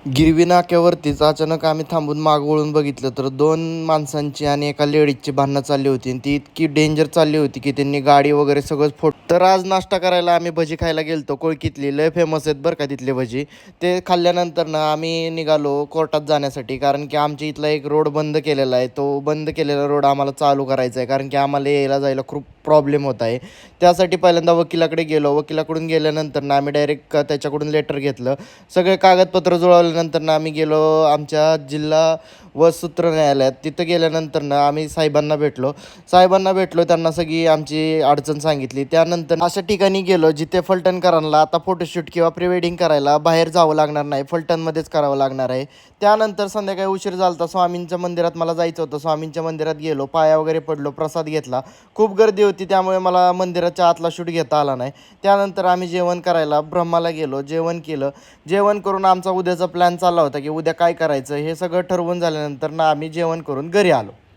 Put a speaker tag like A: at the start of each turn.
A: गिरवी नाक्यावरतीच अचानक आम्ही थांबून मागं वळून बघितलं तर दोन माणसांची आणि एका लेडीजची भांडणं चालली होती आणि ती इतकी डेंजर चालली होती की त्यांनी गाडी वगैरे सगळंच फोड. तर आज नाश्ता करायला आम्ही भजी खायला गेलतो. कोळकीतली लय फेमस आहेत बरं का तिथले भजी. ते खाल्ल्यानंतर ना आम्ही निघालो कोर्टात जाण्यासाठी, कारण की आमच्या इथला एक रोड बंद केलेला आहे. तो बंद केलेला रोड आम्हाला चालू करायचा आहे, कारण की आम्हाला यायला जायला खूप प्रॉब्लेम होत आहे. त्यासाठी पहिल्यांदा वकिलाकडे गेलो. वकिलाकडून गेल्यानंतर ना आम्ही डायरेक्ट त्याच्याकडून लेटर घेतलं. सगळे कागदपत्र जुळवल्यानंतर ना आम्ही गेलो आमच्या जिल्हा व सत्र न्यायालयात. तिथं गेल्यानंतर ना आम्ही साहेबांना भेटलो, त्यांना सगळी आमची अडचण सांगितली. त्यानंतर अशा ठिकाणी गेलो जिथे फलटणकरांना आता फोटोशूट किंवा प्री वेडिंग करायला बाहेर जावं लागणार नाही, फलटणमध्येच करावं लागणार आहे. त्यानंतर संध्याकाळी उशीर झाला होता, स्वामींच्या मंदिरात मला जायचं होतं. स्वामींच्या मंदिरात गेलो, पाया वगैरे पडलो, प्रसाद घेतला. खूप गर्दी होती त्यामुळे मला मंदिराच्या आतला शूट घेता आला नाही. त्यानंतर आम्ही जेवण करायला ब्रह्माला गेलो, जेवण केलं. जेवण करून आमचा उद्याचा प्लॅन चालला होता की उद्या काय करायचं हे सगळं ठरवून झाल्यानंतर ना आम्ही जेवण करून घरी आलो.